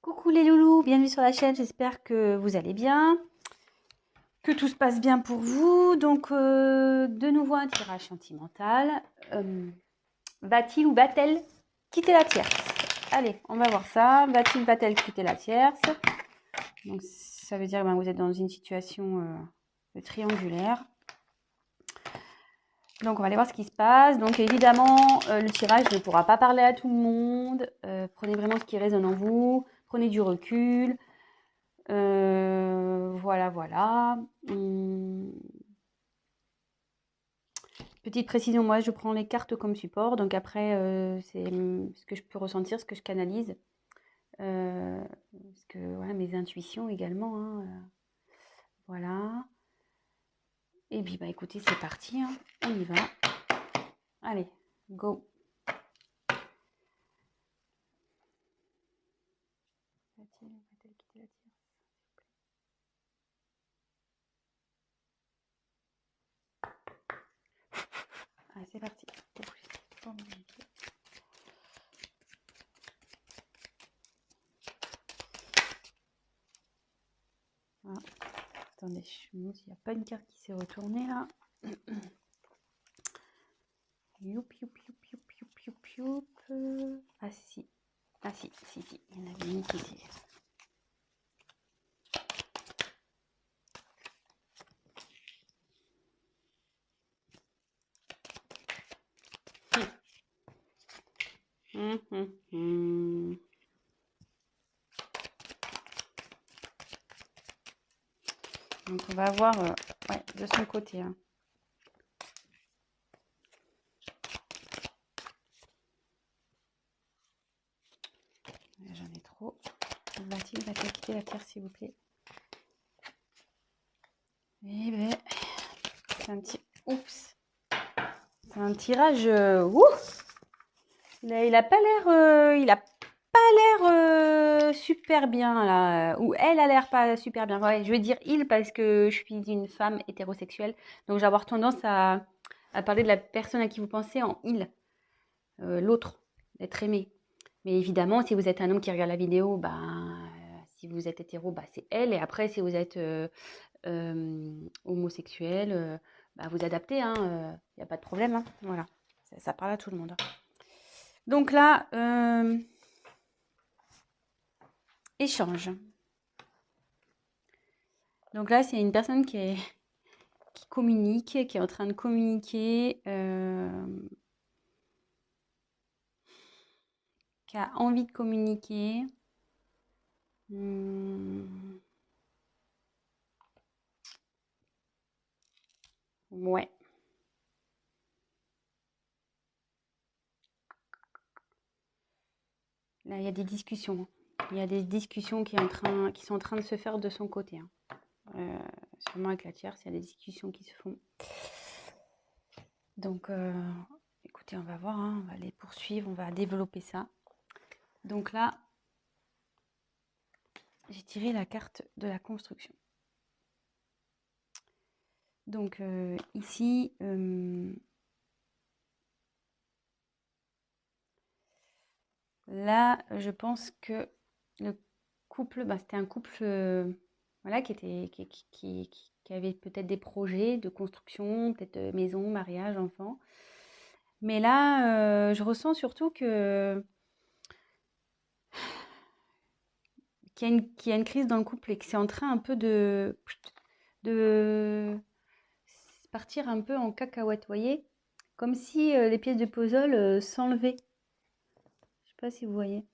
Coucou les loulous, bienvenue sur la chaîne, j'espère que vous allez bien, que tout se passe bien pour vous. Donc de nouveau un tirage sentimental. Va-t-il ou va-t-elle quitter la tierce? Allez, on va voir ça. Va-t-il, va-t-elle quitter la tierce? Donc ça veut dire que vous êtes dans une situation triangulaire. Donc on va aller voir ce qui se passe. Donc évidemment, le tirage ne pourra pas parler à tout le monde. Prenez vraiment ce qui résonne en vous. Prenez du recul. Voilà. Petite précision, moi je prends les cartes comme support, donc après c'est ce que je peux ressentir, ce que je canalise, parce que voilà, mes intuitions également, hein, voilà. Et puis bah écoutez, c'est parti, hein, on y va. Allez, go. Va-t-elle quitter la tierce? Allez, c'est parti. Ah, attendez, je me demande s'il n'y a pas une carte qui s'est retournée là. Youp. Ah si, il y en avait une qui était. Donc on va voir ouais, de son côté. Hein. J'en ai trop. Va-t-il quitter la terre, s'il vous plaît? Eh ben, c'est un petit. Oups. C'est un tirage. Il a pas l'air. Il a pas l'air super bien là. Ou elle a l'air pas super bien. Ouais, je vais dire il parce que je suis une femme hétérosexuelle. Donc j'ai avoir tendance à parler de la personne à qui vous pensez en il. L'autre, d'être aimé. Mais évidemment, si vous êtes un homme qui regarde la vidéo, si vous êtes hétéro, c'est elle. Et après, si vous êtes homosexuel, vous adaptez. Il n'y a pas de problème. Hein, voilà, ça parle à tout le monde. Hein. Donc là, échange. Donc là, c'est une personne qui communique, qui est en train de communiquer, qui a envie de communiquer. Ouais. Là, il y a des discussions. Il y a des discussions qui sont en train de se faire de son côté. Hein. Sûrement avec la tierce, il y a des discussions qui se font. Donc, écoutez, on va voir. Hein, on va les poursuivre, on va développer ça. Donc là, j'ai tiré la carte de la construction. Donc ici, là, je pense que le couple, c'était un couple voilà, qui avait peut-être des projets de construction, peut-être maison, mariage, enfant. Mais là, je ressens surtout qu'il y a une crise dans le couple et que c'est en train un peu de partir un peu en cacahuète, vous voyez? Comme si les pièces de puzzle s'enlevaient. Je sais pas si vous voyez.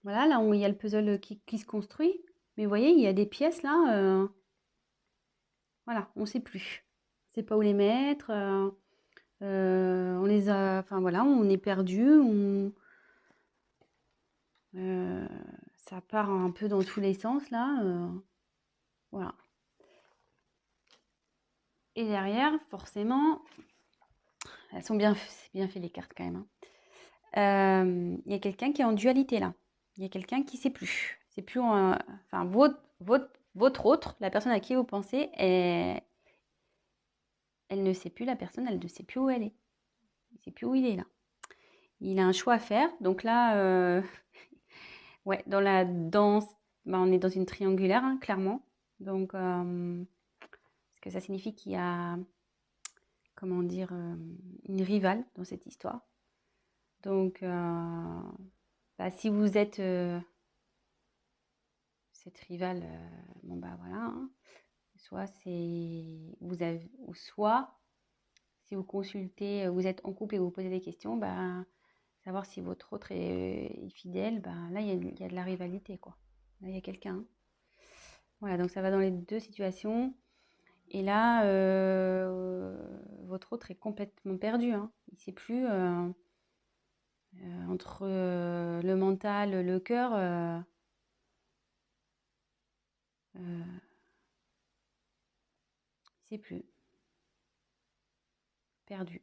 Voilà, là où il y a le puzzle qui se construit. Mais vous voyez, il y a des pièces là. Voilà, on ne sait plus. On ne sait pas où les mettre. On les a. Enfin voilà, on est perdu. Ça part un peu dans tous les sens là. Voilà. Et derrière, forcément, elles sont bien fait les cartes quand même. Hein. Il y a quelqu'un qui est en dualité là. Il y a quelqu'un qui ne sait plus. C'est plus enfin votre autre, la personne à qui vous pensez, elle ne sait plus, la personne, elle ne sait plus où elle est. Il ne sait plus où il est là. Il a un choix à faire. Donc là, Ouais, dans la danse, bah, on est dans une triangulaire, hein, clairement. Donc, ce que ça signifie qu'il y a, comment dire, une rivale dans cette histoire. Donc, bah, si vous êtes cette rivale, bon bah voilà, hein. Soit c'est vous avez, ou soit si vous consultez, vous êtes en couple et vous posez des questions, bah, savoir si votre autre est fidèle, bah, là il y a de la rivalité quoi. Là il y a quelqu'un, hein. Voilà, donc ça va dans les deux situations. Et là, votre autre est complètement perdu, hein. Il ne sait plus entre le mental, le cœur. Il ne sait plus. Perdu.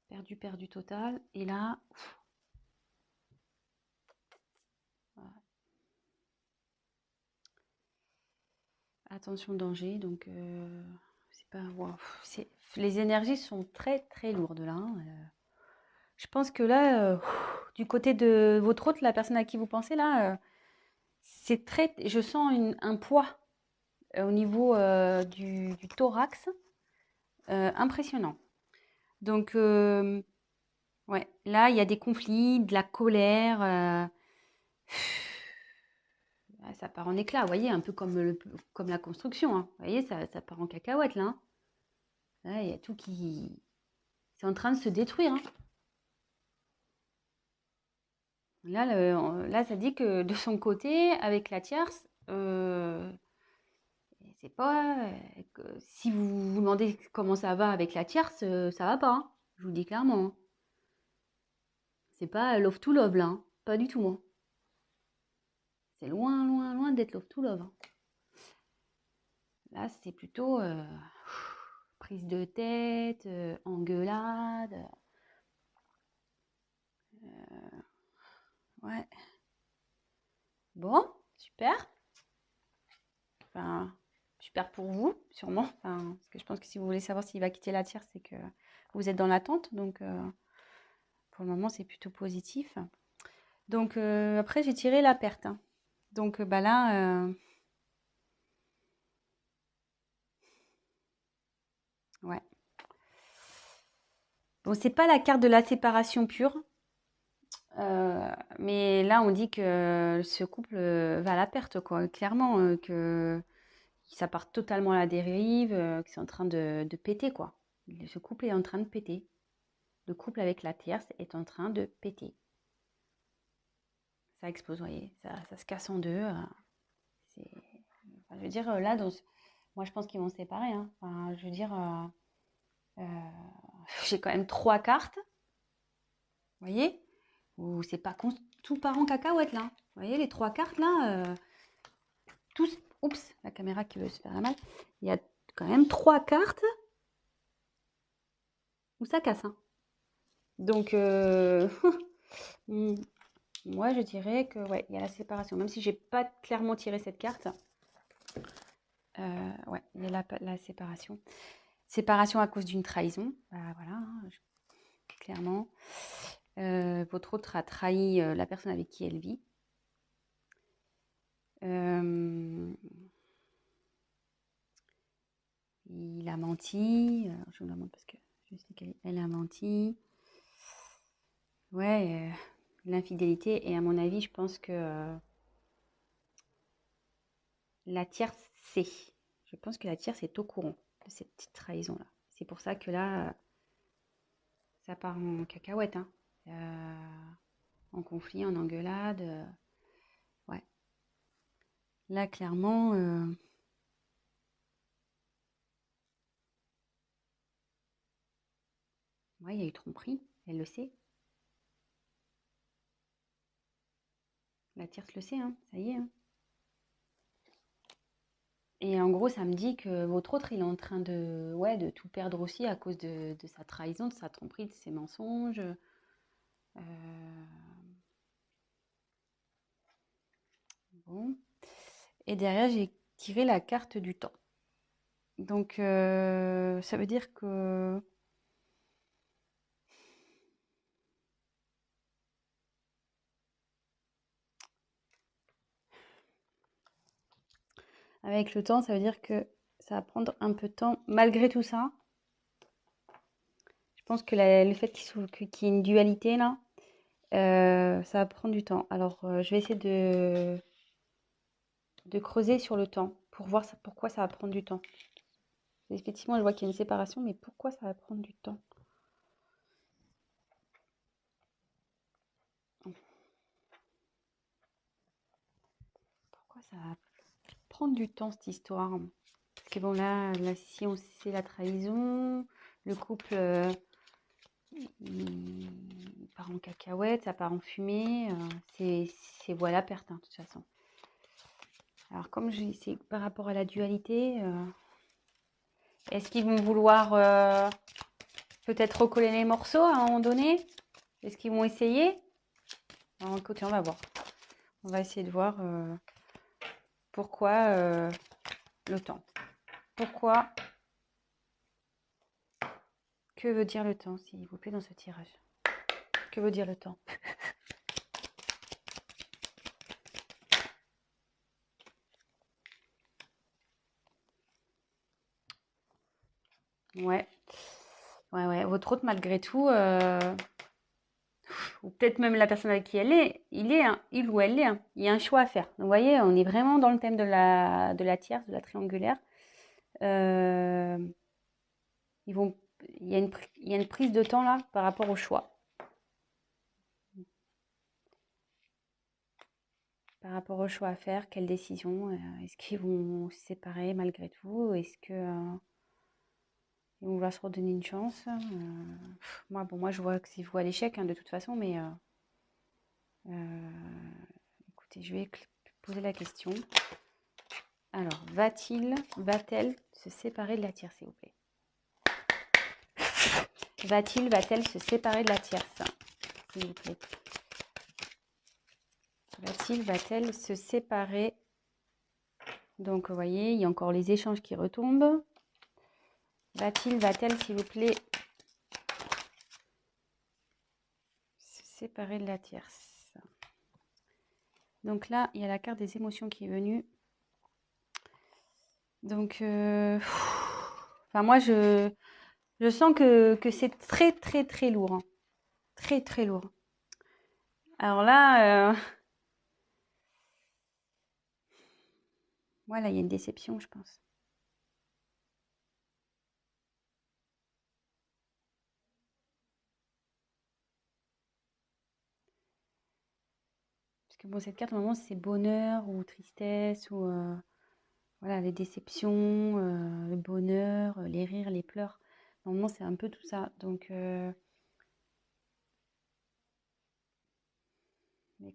Perdu, perdu total. Et là, voilà. Attention danger. Donc, c'est pas. Wow, les énergies sont très très lourdes là, hein. Je pense que là, du côté de votre autre, la personne à qui vous pensez là, c'est très. Je sens un poids au niveau du thorax impressionnant. Donc, ouais, là, il y a des conflits, de la colère. Ah, ça part en éclats, vous voyez, un peu comme la construction, hein. Vous voyez, ça part en cacahuète, là, hein. Là, il y a tout qui... C'est en train de se détruire, hein. Là, là, ça dit que de son côté, avec la tierce, c'est pas... si vous vous demandez comment ça va avec la tierce, ça va pas, hein. Je vous le dis clairement, hein. C'est pas love to love, là, hein. Pas du tout, hein. C'est loin, loin, loin d'être love to love, hein. Là, c'est plutôt prise de tête, engueulade. Ouais. Bon, super. Enfin, super pour vous, sûrement. Enfin, parce que je pense que si vous voulez savoir s'il va quitter la tierce, c'est que vous êtes dans l'attente. Donc, pour le moment, c'est plutôt positif. Donc, après, j'ai tiré la perte, hein. Donc, bah là, ouais. Bon, c'est pas la carte de la séparation pure. Mais là, on dit que ce couple va à la perte, quoi. Clairement, que ça part totalement à la dérive, que c'est en train de péter, quoi. Ce couple est en train de péter. Le couple avec la tierce est en train de péter. Ça explose, vous voyez. Ça se casse en deux. Enfin, je veux dire, là, moi, je pense qu'ils vont se séparer, hein. Enfin, je veux dire, euh, j'ai quand même trois cartes, vous voyez, où c'est pas tout part en cacahuète, là. Vous voyez, les trois cartes, là, tous, oups, la caméra qui veut se faire la mal. Il y a quand même trois cartes où ça casse, hein. Donc, moi, je dirais que ouais, il y a la séparation. Même si j'ai pas clairement tiré cette carte, ouais, il y a la séparation. Séparation à cause d'une trahison. Bah, voilà, hein, clairement. Votre autre a trahi la personne avec qui elle vit. Il a menti. Je vous demande parce que je sais qu'elle a menti. Ouais, l'infidélité. Et à mon avis, je pense que la tierce sait. Je pense que la tierce est au courant de cette petite trahison-là. C'est pour ça que là, ça part en cacahuète, hein. En conflit, en engueulade. Ouais. Là, clairement, ouais, il y a eu tromperie. Elle le sait. La tierce le sait, hein. Ça y est, hein. Et en gros, ça me dit que votre autre, il est en train de, ouais, de tout perdre aussi à cause de sa trahison, de sa tromperie, de ses mensonges. Bon. Et derrière, j'ai tiré la carte du temps. Donc, ça veut dire que avec le temps, ça veut dire que ça va prendre un peu de temps. Malgré tout ça, je pense que le fait qu'il y ait une dualité là, ça va prendre du temps. Alors, je vais essayer de creuser sur le temps pour voir pourquoi ça va prendre du temps. Effectivement, je vois qu'il y a une séparation, mais pourquoi ça va prendre du temps? Pourquoi ça va prendre du temps cette histoire? Parce que bon, là si on sait la trahison, le couple il part en cacahuète, ça part en fumée, c'est voie la perte, hein, de toute façon. Alors, comme c'est par rapport à la dualité, est-ce qu'ils vont vouloir peut-être recoller les morceaux à un moment donné? Est-ce qu'ils vont essayer? Alors, écoutez, on va voir. On va essayer de voir pourquoi le temps. Pourquoi? Que veut dire le temps, s'il vous plaît, dans ce tirage? Que veut dire le temps? Ouais. Ouais. Votre hôte, malgré tout, ou peut-être même la personne avec qui elle est, il ou elle est, hein, il y a un choix à faire. Donc, vous voyez, on est vraiment dans le thème de la tierce, de la triangulaire. Euh, il y a une prise de temps là par rapport au choix. Par rapport au choix à faire, quelle décision? Est-ce qu'ils vont se séparer malgré tout? Est-ce que ils vont vouloir se redonner une chance? Moi, je vois que c'est vous à l'échec, hein, de toute façon, mais écoutez, je vais poser la question. Alors, va-t-elle se séparer de la tierce, s'il vous plaît? Va-t-elle se séparer de la tierce, s'il vous plaît? Va-t-elle se séparer? Donc, vous voyez, il y a encore les échanges qui retombent. Va-t-elle, s'il vous plaît, se séparer de la tierce? Donc là, il y a la carte des émotions qui est venue. Donc, enfin, moi, je sens que c'est très, très, très lourd, hein. Très, très lourd. Alors là, voilà, il y a une déception, je pense. Parce que bon, cette carte, normalement, c'est bonheur ou tristesse ou voilà, les déceptions, le bonheur, les rires, les pleurs. Normalement, c'est un peu tout ça. Donc, mais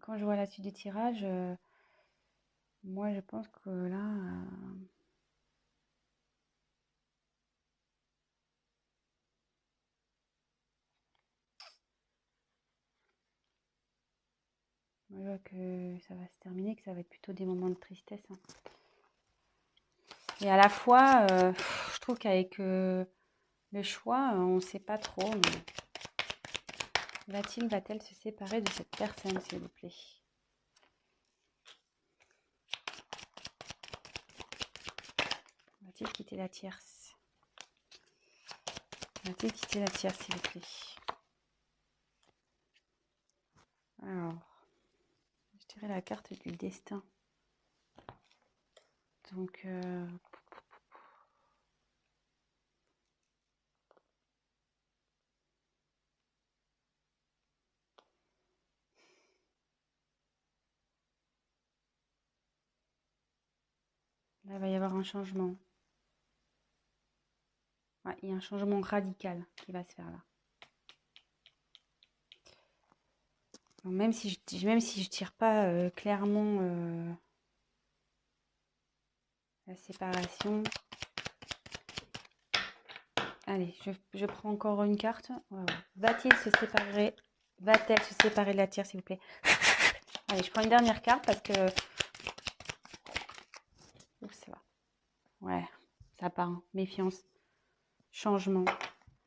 quand je vois la suite du tirage, moi, je pense que là, moi, je vois que ça va se terminer, que ça va être plutôt des moments de tristesse, hein. Et à la fois, je trouve qu'avec le choix, on ne sait pas trop. Va-t-elle se séparer de cette personne, s'il vous plaît? Va-t-il quitter la tierce? Va-t-il quitter la tierce, s'il vous plaît? Alors, je dirais la carte du destin. Donc, là, il va y avoir un changement. Ouais, il y a un changement radical qui va se faire là. Donc, même si je tire pas clairement la séparation. Allez, je prends encore une carte. Ouais. Va-t-il se séparer? Va-t-elle se séparer de la tierce, s'il vous plaît? Allez, je prends une dernière carte parce que... Ouf, ça va. Ouais, ça part, hein. Méfiance. Changement.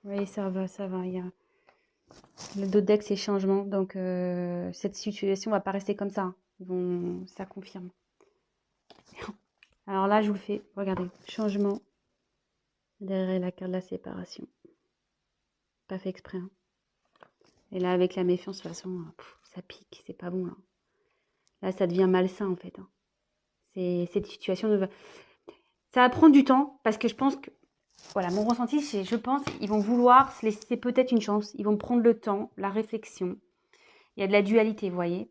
Oui, ça va, ça va. Il y a... Le dos de deck, c'est changement. Donc, cette situation va pas rester comme ça, hein. Ça confirme. Alors là, je vous fais, regardez, changement derrière la carte de la séparation. Pas fait exprès, hein. Et là, avec la méfiance, de toute façon, ça pique, c'est pas bon, là. Là, ça devient malsain, en fait, hein. Cette situation ça va prendre du temps, parce que je pense que, voilà, mon ressenti, c'est, je pense, ils vont vouloir se laisser peut-être une chance. Ils vont prendre le temps, la réflexion. Il y a de la dualité, vous voyez.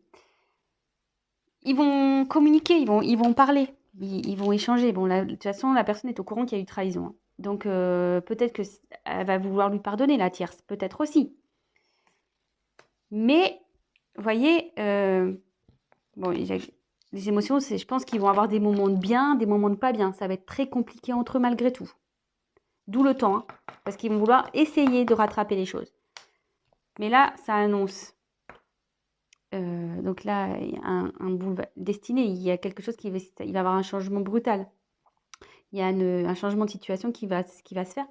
Ils vont communiquer, ils vont parler, ils vont échanger. Bon, de toute façon, la personne est au courant qu'il y a eu trahison, hein. Donc, peut-être qu'elle va vouloir lui pardonner, la tierce. Peut-être aussi. Mais, vous voyez, bon, les émotions, je pense qu'ils vont avoir des moments de bien, des moments de pas bien. Ça va être très compliqué entre eux malgré tout. D'où le temps, hein, parce qu'ils vont vouloir essayer de rattraper les choses. Mais là, ça annonce. Donc là, il y a un boulevard destiné. Il y a quelque chose il va y avoir un changement brutal. Il y a un changement de situation qui va se faire.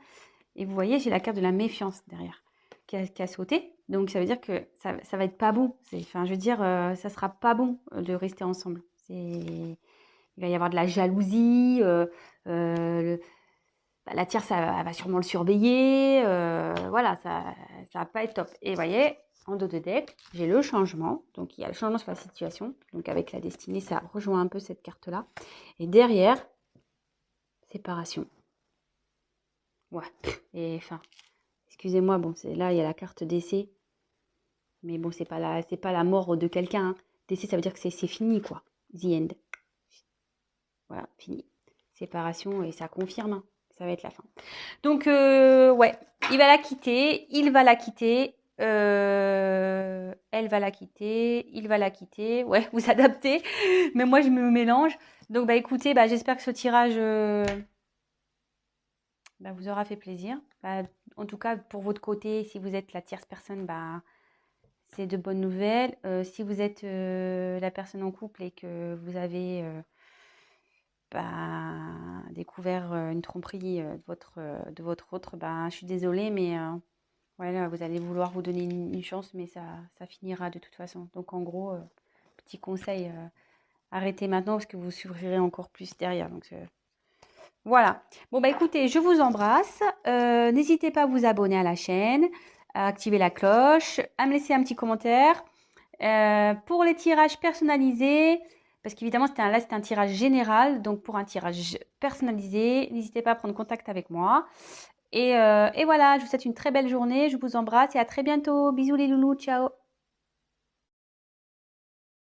Et vous voyez, j'ai la carte de la méfiance derrière qui a sauté. Donc ça veut dire que ça va être pas bon. Enfin, je veux dire, ça sera pas bon de rester ensemble. Il va y avoir de la jalousie. La tierce, elle va sûrement le surveiller. Voilà, ça va pas être top. Et vous voyez, en dos de deck, j'ai le changement. Donc, il y a le changement sur la situation. Donc, avec la destinée, ça rejoint un peu cette carte-là. Et derrière, séparation. Ouais. Et enfin, excusez-moi, bon, là, il y a la carte décès. Mais bon, c'est pas la mort de quelqu'un, hein. Décès, ça veut dire que c'est fini, quoi. The end. Voilà, fini. Séparation, et ça confirme, hein. Ça va être la fin. Donc, ouais, il va la quitter, il va la quitter, elle va la quitter, il va la quitter. Ouais, vous adaptez, mais moi, je me mélange. Donc, bah, écoutez, bah, j'espère que ce tirage bah, vous aura fait plaisir. Bah, en tout cas, pour votre côté, si vous êtes la tierce personne, bah, c'est de bonnes nouvelles. Si vous êtes la personne en couple et que vous avez bah, découvert une tromperie de votre autre, bah, je suis désolée, mais voilà, vous allez vouloir vous donner une chance, mais ça finira de toute façon. Donc en gros, petit conseil, arrêtez maintenant parce que vous souffrirez encore plus derrière. Donc voilà. Bon bah écoutez, je vous embrasse. N'hésitez pas à vous abonner à la chaîne, à activer la cloche, à me laisser un petit commentaire. Pour les tirages personnalisés, parce qu'évidemment c'était un tirage général, donc pour un tirage personnalisé, n'hésitez pas à prendre contact avec moi. Et voilà, je vous souhaite une très belle journée, je vous embrasse et à très bientôt. Bisous les loulous, ciao.